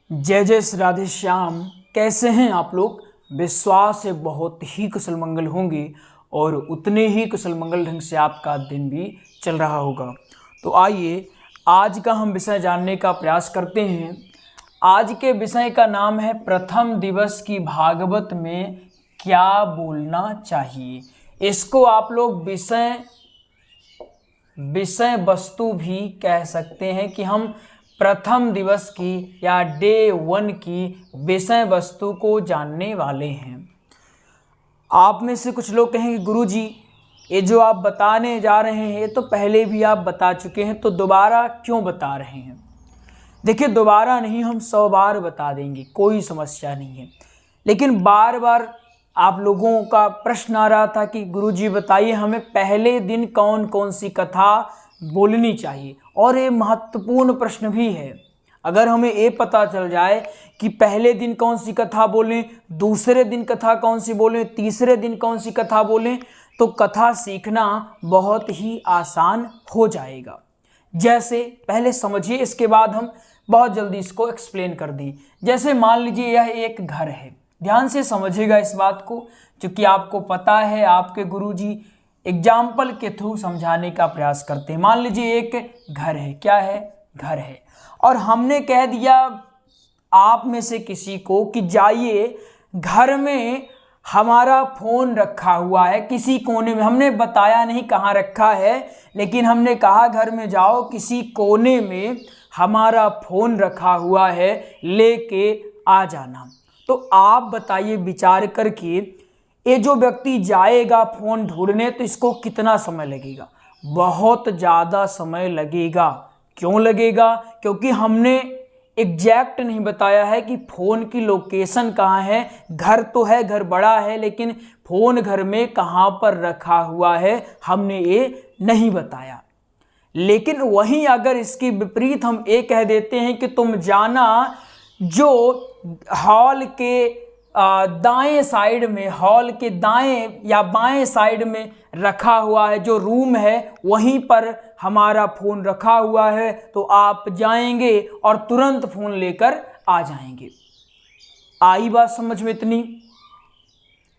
जय जय श्री राधे श्याम। कैसे हैं आप लोग? विश्वास है बहुत ही कुशल मंगल होंगे और उतने ही कुशल मंगल ढंग से आपका दिन भी चल रहा होगा। तो आइए आज का हम विषय जानने का प्रयास करते हैं। आज के विषय का नाम है प्रथम दिवस की भागवत में क्या बोलना चाहिए। इसको आप लोग विषय वस्तु भी कह सकते हैं कि हम प्रथम दिवस की या डे 1 की विषय वस्तु को जानने वाले हैं। आप में से कुछ लोग कहेंगे गुरुजी ये जो आप बताने जा रहे हैं ये तो पहले भी आप बता चुके हैं, तो दोबारा क्यों बता रहे हैं? देखिए दोबारा नहीं, हम 100 बार बता देंगे, कोई समस्या नहीं है। लेकिन बार बार आप लोगों का प्रश्न आ रहा था कि गुरुजी बताइए हमें पहले दिन कौन कौन सी कथा बोलनी चाहिए, और ये महत्वपूर्ण प्रश्न भी है। अगर हमें ये पता चल जाए कि पहले दिन कौन सी कथा बोलें, दूसरे दिन कथा कौन सी बोलें, तीसरे दिन कौन सी कथा बोलें, तो कथा सीखना बहुत ही आसान हो जाएगा। जैसे पहले समझिए, इसके बाद हम बहुत जल्दी इसको एक्सप्लेन कर दें। जैसे मान लीजिए यह एक घर है, ध्यान से समझिएगा इस बात को, क्योंकि आपको पता है आपके गुरुजी एग्जाम्पल के थ्रू समझाने का प्रयास करते हैं। मान लीजिए एक घर है, क्या है? घर है, और हमने कह दिया आप में से किसी को कि जाइए घर में हमारा फोन रखा हुआ है किसी कोने में। हमने बताया नहीं कहाँ रखा है, लेकिन हमने कहा घर में जाओ, किसी कोने में हमारा फोन रखा हुआ है, लेके आ जाना। तो आप बताइए विचार करके, ये जो व्यक्ति जाएगा फोन ढूंढने तो इसको कितना समय लगेगा? बहुत ज़्यादा समय लगेगा। क्यों लगेगा? क्योंकि हमने एग्जैक्ट नहीं बताया है कि फ़ोन की लोकेशन कहाँ है। घर तो है, घर बड़ा है, लेकिन फ़ोन घर में कहाँ पर रखा हुआ है हमने ये नहीं बताया। लेकिन वहीं अगर इसके विपरीत हम ये कह देते हैं कि तुम जाना जो हॉल के दाएं साइड में, हॉल के दाएं या बाएं साइड में रखा हुआ है जो रूम है, वहीं पर हमारा फ़ोन रखा हुआ है, तो आप जाएंगे और तुरंत फ़ोन लेकर आ जाएंगे। आई बात समझ में इतनी?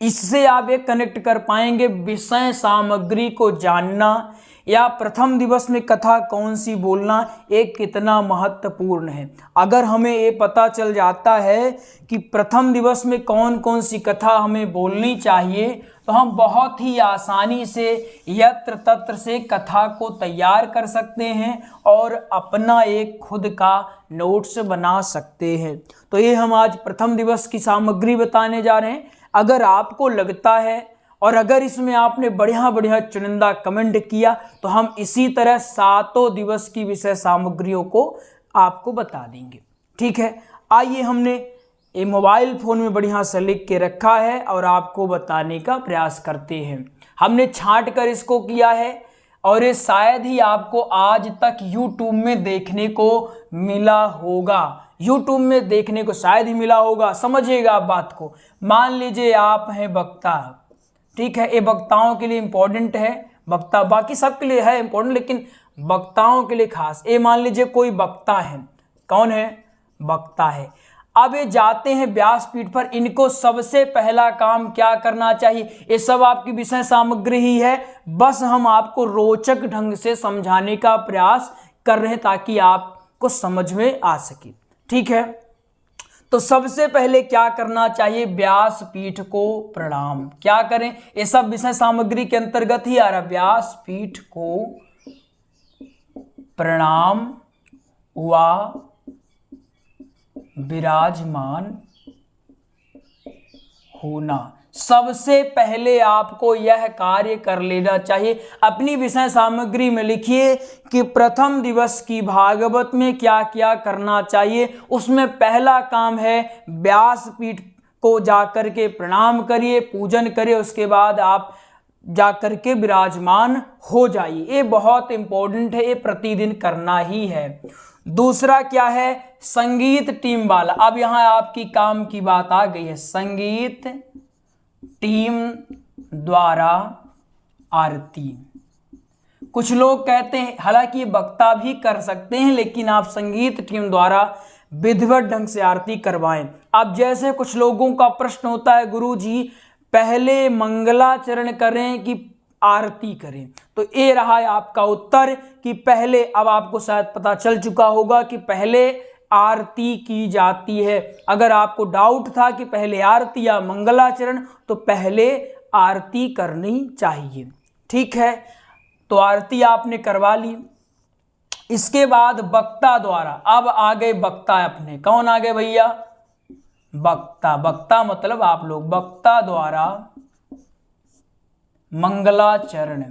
इससे आप एक कनेक्ट कर पाएंगे विषय सामग्री को जानना या प्रथम दिवस में कथा कौन सी बोलना एक कितना महत्वपूर्ण है। अगर हमें ये पता चल जाता है कि प्रथम दिवस में कौन कौन सी कथा हमें बोलनी चाहिए, तो हम बहुत ही आसानी से यत्र तत्र से कथा को तैयार कर सकते हैं और अपना एक खुद का नोट्स बना सकते हैं। तो ये हम आज प्रथम दिवस की सामग्री बताने जा रहे हैं। अगर आपको लगता है और अगर इसमें आपने बढ़िया बढ़िया चुनिंदा कमेंट किया, तो हम इसी तरह 7 दिवस की विषय सामग्रियों को आपको बता देंगे। ठीक है, आइए हमने ये मोबाइल फ़ोन में बढ़िया से लिख के रखा है और आपको बताने का प्रयास करते हैं। हमने छांट कर इसको किया है और ये शायद ही आपको आज तक YouTube में देखने को मिला होगा। YouTube में देखने को शायद ही मिला होगा। समझिएगा आप बात को। मान लीजिए आप हैं वक्ता, ठीक है, ये वक्ताओं के लिए इम्पोर्टेंट है। वक्ता बाकी सबके लिए है इम्पोर्टेंट, लेकिन वक्ताओं के लिए खास। ये मान लीजिए कोई वक्ता है, कौन है? वक्ता है। अब ये जाते हैं व्यासपीठ पर, इनको सबसे पहला काम क्या करना चाहिए? ये सब आपकी विषय सामग्री ही है, बस हम आपको रोचक ढंग से समझाने का प्रयास कर रहे हैं ताकि आपको समझ में आ सके। ठीक है, तो सबसे पहले क्या करना चाहिए? व्यासपीठ को प्रणाम। क्या करें? ये सब विषय सामग्री के अंतर्गत ही आ रहा। व्यासपीठ को प्रणाम व विराजमान होना। सबसे पहले आपको यह कार्य कर लेना चाहिए। अपनी विषय सामग्री में लिखिए कि प्रथम दिवस की भागवत में क्या क्या करना चाहिए। उसमें पहला काम है व्यासपीठ को जाकर के प्रणाम करिए, पूजन करिए, उसके बाद आप जाकर के विराजमान हो जाइए। ये बहुत इंपॉर्टेंट है, ये प्रतिदिन करना ही है। दूसरा क्या है? संगीत टीम वाला। अब यहां आपकी काम की बात आ गई है। संगीत टीम द्वारा आरती। कुछ लोग कहते हैं, हालांकि ये वक्ता भी कर सकते हैं, लेकिन आप संगीत टीम द्वारा विधिवत ढंग से आरती करवाएं। अब जैसे कुछ लोगों का प्रश्न होता है, गुरुजी पहले मंगलाचरण करें कि आरती करें, तो ये रहा है आपका उत्तर कि पहले, अब आपको शायद पता चल चुका होगा कि पहले आरती की जाती है। अगर आपको डाउट था कि पहले आरती या मंगलाचरण, तो पहले आरती करनी चाहिए। ठीक है, तो आरती आपने करवा ली। इसके बाद वक्ता द्वारा, अब आ गए वक्ता अपने, कौन आ गए भैया? वक्ता। वक्ता मतलब आप लोग, वक्ता द्वारा मंगलाचरण।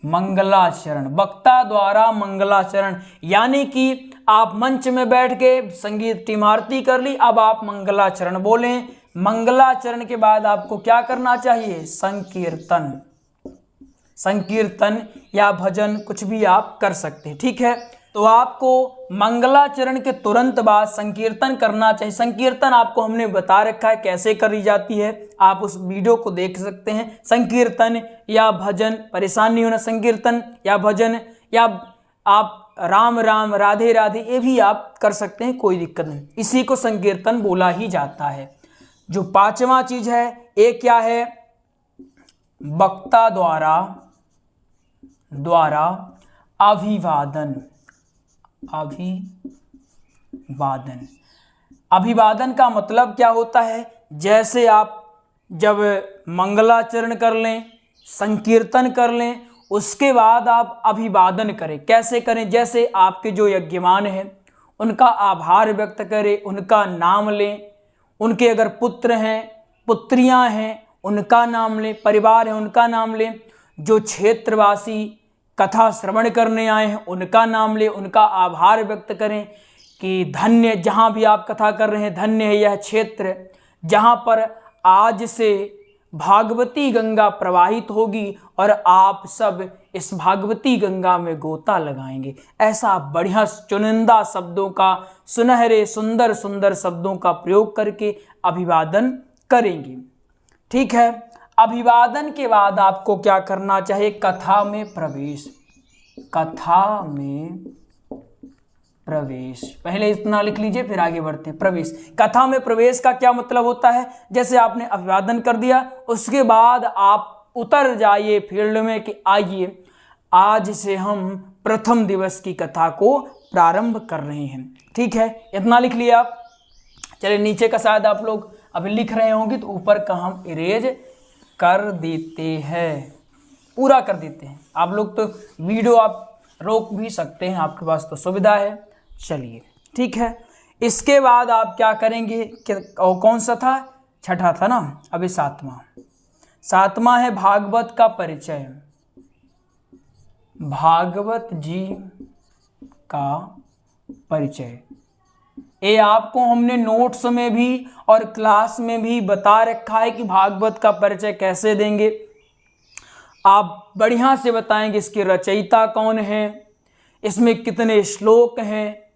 मंगलाचरण, वक्ता द्वारा मंगलाचरण, यानी कि आप मंच में बैठ के संगीत टीम आरती कर ली, अब आप मंगलाचरण बोलें। मंगलाचरण के बाद आपको क्या करना चाहिए? संकीर्तन। संकीर्तन या भजन कुछ भी आप कर सकते हैं। ठीक है, तो आपको मंगलाचरण के तुरंत बाद संकीर्तन करना चाहिए। संकीर्तन आपको हमने बता रखा है कैसे करी जाती है, आप उस वीडियो को देख सकते हैं। संकीर्तन या भजन, परेशान नहीं होना, संकीर्तन या भजन, या आप राम राम राधे राधे ये भी आप कर सकते हैं, कोई दिक्कत नहीं। इसी को संकीर्तन बोला ही जाता है। जो पांचवा चीज है, ये क्या है? वक्ता द्वारा अभिवादन। अभिवादन, अभिवादन का मतलब क्या होता है? जैसे आप जब मंगलाचरण कर लें, संकीर्तन कर लें, उसके बाद आप अभिवादन करें। कैसे करें? जैसे आपके जो यज्ञमान हैं उनका आभार व्यक्त करें, उनका नाम लें, उनके अगर पुत्र हैं, पुत्रियां हैं, उनका नाम लें, परिवार है उनका नाम लें, जो क्षेत्रवासी कथा श्रवण करने आए हैं उनका नाम लें, उनका आभार व्यक्त करें कि धन्य, जहाँ भी आप कथा कर रहे हैं, धन्य है यह क्षेत्र जहाँ पर आज से भागवती गंगा प्रवाहित होगी और आप सब इस भागवती गंगा में गोता लगाएंगे। ऐसा बढ़िया चुनिंदा शब्दों का, सुनहरे सुंदर सुंदर शब्दों का प्रयोग करके अभिवादन करेंगे। ठीक है, अभिवादन के बाद आपको क्या करना चाहिए? कथा में प्रवेश। कथा में प्रवेश, पहले इतना लिख लीजिए फिर आगे बढ़ते हैं। प्रवेश, कथा में प्रवेश का क्या मतलब होता है? जैसे आपने अभिवादन कर दिया, उसके बाद आप उतर जाइए फील्ड में कि आइए आज से हम प्रथम दिवस की कथा को प्रारंभ कर रहे हैं। ठीक है, इतना लिख लिया आप। चलिए नीचे का शायद आप लोग अभी लिख रहे होंगे, तो ऊपर का हम इरेज कर देते हैं, पूरा कर देते हैं। आप लोग तो वीडियो आप रोक भी सकते हैं, आपके पास तो सुविधा है। चलिए ठीक है, इसके बाद आप क्या करेंगे? और कौन सा था? छठा था ना, अभी सातवां है भागवत का परिचय। भागवत जी का परिचय, ये आपको हमने नोट्स में भी और क्लास में भी बता रखा है कि भागवत का परिचय कैसे देंगे। आप बढ़िया से बताएंगे इसके रचयिता कौन है, इसमें कितने श्लोक हैं,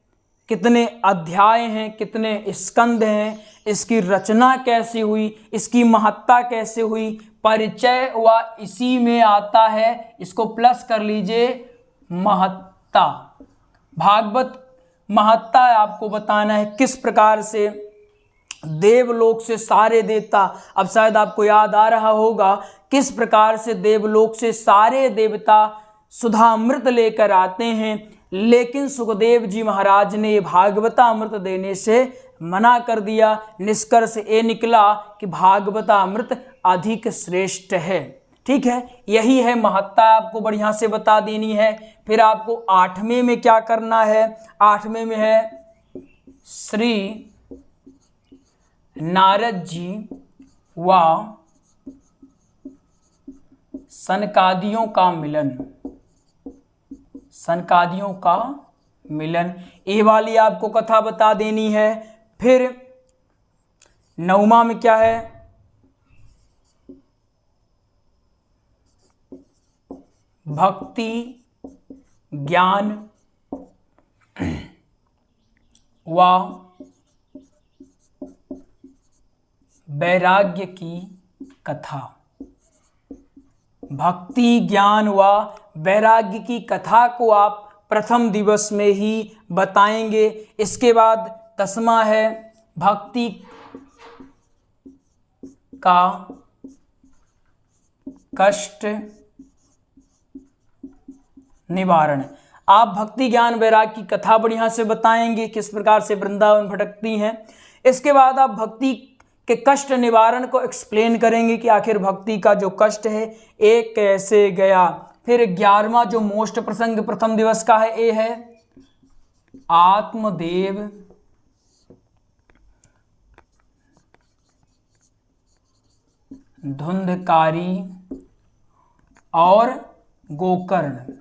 कितने अध्याय हैं, कितने स्कंद हैं, इसकी रचना कैसे हुई, इसकी महत्ता कैसे हुई। परिचय हुआ इसी में आता है, इसको प्लस कर लीजिए, महत्ता। भागवत महत्ता आपको बताना है, किस प्रकार से देवलोक से सारे देवता, अब शायद आपको याद आ रहा होगा किस प्रकार से देवलोक से सारे देवता सुधामृत लेकर आते हैं, लेकिन सुखदेव जी महाराज ने भागवतामृत देने से मना कर दिया। निष्कर्ष ये निकला कि भागवतामृत अधिक श्रेष्ठ है। ठीक है, यही है महत्ता, आपको बढ़िया से बता देनी है। फिर आपको 8वें में क्या करना है? 8वें में है श्री नारद जी व सनकादियों का मिलन। सनकादियों का मिलन, ये वाली आपको कथा बता देनी है। फिर 9वां में क्या है? भक्ति ज्ञान व वैराग्य की कथा। भक्ति ज्ञान व वैराग्य की कथा को आप प्रथम दिवस में ही बताएंगे। इसके बाद 10वां है भक्ति का कष्ट निवारण। आप भक्ति ज्ञान वैराग्य की कथा बढ़िया से बताएंगे, किस प्रकार से वृंदावन भटकती हैं। इसके बाद आप भक्ति के कष्ट निवारण को एक्सप्लेन करेंगे कि आखिर भक्ति का जो कष्ट है ये कैसे गया। फिर 11वां जो मोस्ट प्रसंग प्रथम दिवस का है ये है आत्मदेव धुंधकारी और गोकर्ण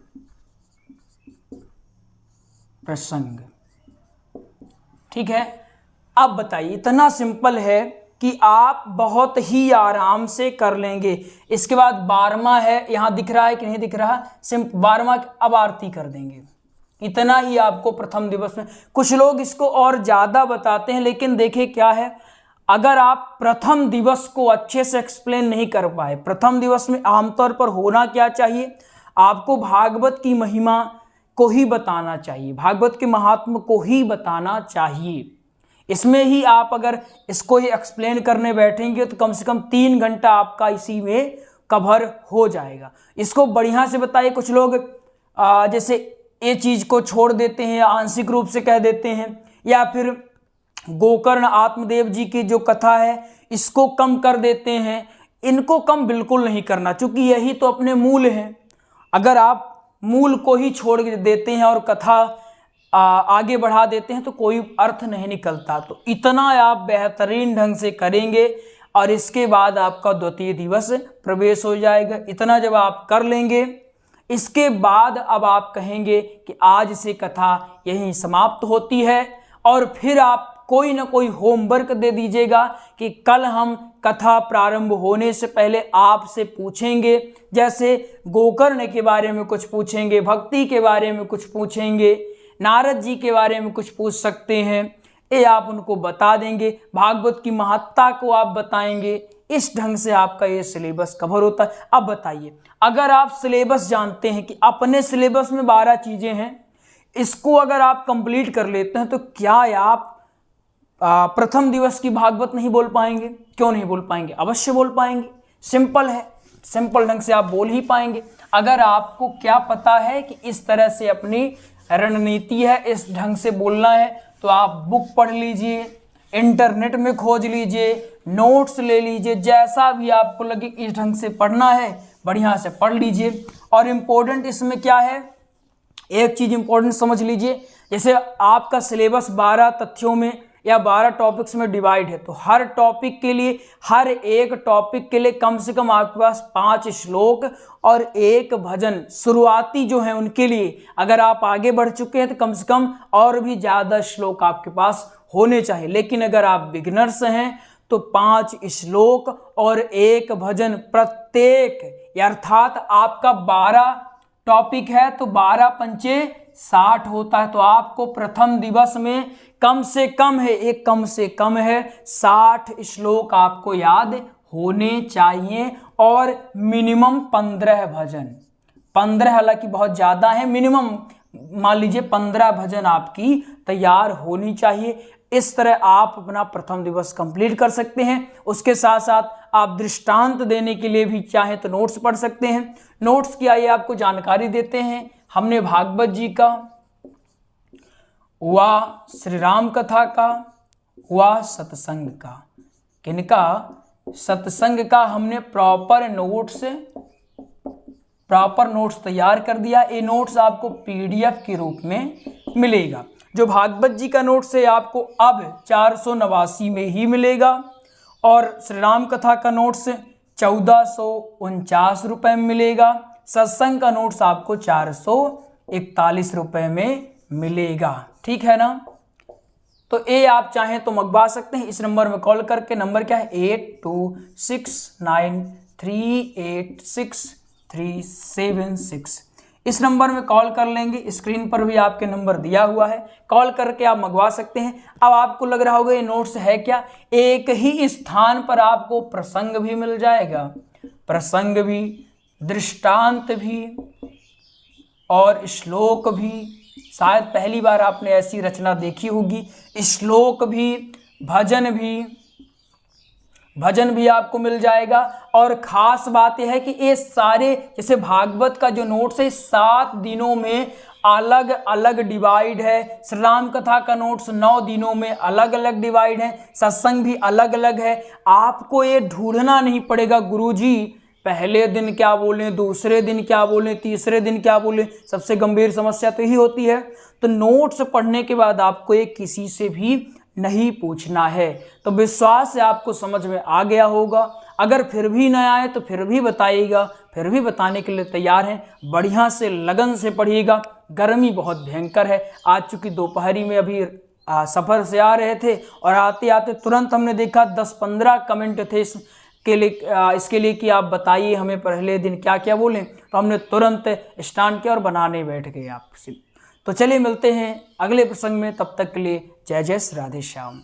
प्रसंग। ठीक है, अब बताइए, इतना सिंपल है कि आप बहुत ही आराम से कर लेंगे। इसके बाद 12वां है, यहां दिख रहा है कि नहीं दिख रहा, 12वां अब आरती कर देंगे। इतना ही आपको प्रथम दिवस में। कुछ लोग इसको और ज्यादा बताते हैं, लेकिन देखिए क्या है, अगर आप प्रथम दिवस को अच्छे से एक्सप्लेन नहीं कर पाए, प्रथम दिवस में आमतौर पर होना क्या चाहिए, आपको भागवत की महिमा को ही बताना चाहिए, भागवत के महात्म को ही बताना चाहिए। इसमें ही आप अगर इसको ही एक्सप्लेन करने बैठेंगे तो कम से कम 3 घंटा आपका इसी में कवर हो जाएगा। इसको बढ़िया से बताइए। कुछ लोग जैसे ये चीज को छोड़ देते हैं, आंशिक रूप से कह देते हैं, या फिर गोकर्ण आत्मदेव जी की जो कथा है इसको कम कर देते हैं। इनको कम बिल्कुल नहीं करना, क्योंकि यही तो अपने मूल हैं। अगर आप मूल को ही छोड़ देते हैं और कथा आगे बढ़ा देते हैं तो कोई अर्थ नहीं निकलता। तो इतना आप बेहतरीन ढंग से करेंगे और इसके बाद आपका द्वितीय दिवस प्रवेश हो जाएगा। इतना जब आप कर लेंगे, इसके बाद अब आप कहेंगे कि आज से कथा यहीं समाप्त होती है, और फिर आप कोई ना कोई होमवर्क दे दीजिएगा कि कल हम कथा प्रारंभ होने से पहले आपसे पूछेंगे। जैसे गोकर्ण के बारे में कुछ पूछेंगे, भक्ति के बारे में कुछ पूछेंगे, नारद जी के बारे में कुछ पूछ सकते हैं, ये आप उनको बता देंगे। भागवत की महत्ता को आप बताएंगे। इस ढंग से आपका ये सिलेबस कवर होता है। अब बताइए, अगर आप सिलेबस जानते हैं कि अपने सिलेबस में 12 चीजें हैं, इसको अगर आप कंप्लीट कर लेते हैं तो क्या आप प्रथम दिवस की भागवत नहीं बोल पाएंगे? क्यों नहीं बोल पाएंगे? अवश्य बोल पाएंगे। सिंपल है, सिंपल ढंग से आप बोल ही पाएंगे। अगर आपको क्या पता है कि इस तरह से अपनी रणनीति है, इस ढंग से बोलना है, तो आप बुक पढ़ लीजिए, इंटरनेट में खोज लीजिए, नोट्स ले लीजिए, जैसा भी आपको लगे इस ढंग से पढ़ना है बढ़िया से पढ़ लीजिए। और इम्पोर्टेंट इसमें क्या है, एक चीज इंपॉर्टेंट समझ लीजिए, जैसे आपका सिलेबस 12 तथ्यों में या 12 टॉपिक्स में डिवाइड है, तो हर टॉपिक के लिए, हर एक टॉपिक के लिए कम से कम आपके पास 5 श्लोक और 1 भजन शुरुआती जो है उनके लिए, अगर आप आगे बढ़ चुके हैं तो कम से कम और भी ज़्यादा श्लोक आपके पास होने चाहिए। लेकिन अगर आप बिगिनर्स हैं तो 5 श्लोक और 1 भजन प्रत्येक, अर्थात आपका 12 टॉपिक है तो 12 पंचे 60 होता है। तो आपको प्रथम दिवस में कम से कम है, एक कम से कम है 60 श्लोक आपको याद होने चाहिए, और मिनिमम 15 भजन, 15 हालांकि बहुत ज़्यादा है, मिनिमम मान लीजिए 15 भजन आपकी तैयार होनी चाहिए। इस तरह आप अपना प्रथम दिवस कंप्लीट कर सकते हैं। उसके साथ साथ आप दृष्टांत देने के लिए भी चाहें तो नोट्स पढ़ सकते हैं। नोट्स की आइए आपको जानकारी देते हैं। हमने भागवत जी का व श्री राम कथा का व सत्संग का, किनका? सत्संग का हमने प्रॉपर नोट्स तैयार कर दिया। ये नोट्स आपको पीडीएफ के रूप में मिलेगा। जो भागवत जी का नोट्स है आपको अब 489 में ही मिलेगा, और श्री राम कथा का नोट्स 1449 रुपये में मिलेगा। सत्संग का नोट्स आपको 441 रुपये में मिलेगा। ठीक है ना? तो ये आप चाहें तो मंगवा सकते हैं इस नंबर में कॉल करके। नंबर क्या है? 8269386376। इस नंबर में कॉल कर लेंगे। स्क्रीन पर भी आपके नंबर दिया हुआ है, कॉल करके आप मंगवा सकते हैं। अब आपको लग रहा होगा ये नोट्स है क्या, एक ही स्थान पर आपको प्रसंग भी मिल जाएगा, प्रसंग भी, दृष्टांत भी और श्लोक भी शायद पहली बार आपने ऐसी रचना देखी होगी। श्लोक भी, भजन भी आपको मिल जाएगा। और ख़ास बात यह है कि ये सारे, जैसे भागवत का जो नोट्स है 7 दिनों में अलग अलग डिवाइड है, श्री राम कथा का नोट्स 9 दिनों में अलग अलग डिवाइड है, सत्संग भी अलग अलग है। आपको ये ढूंढना नहीं पड़ेगा गुरुजी पहले दिन क्या बोलें, दूसरे दिन क्या बोलें, तीसरे दिन क्या बोलें। सबसे गंभीर समस्या तो यही होती है। तो नोट्स पढ़ने के बाद आपको ये किसी से भी नहीं पूछना है। तो विश्वास से आपको समझ में आ गया होगा। अगर फिर भी न आए तो फिर भी बताइएगा, फिर भी बताने के लिए तैयार हैं। बढ़िया से लगन से पढ़िएगा। गर्मी बहुत भयंकर है। आज चूँकि दोपहरी में अभी सफ़र से आ रहे थे और आते आते तुरंत हमने देखा 10-15 कमेंट थे इसके लिए कि आप बताइए हमें पहले दिन क्या क्या बोलें। तो हमने तुरंत स्टार्ट किया और बनाने बैठ गए आपसे। तो चलिए मिलते हैं अगले प्रसंग में, तब तक के लिए जय जय श्री राधे श्याम।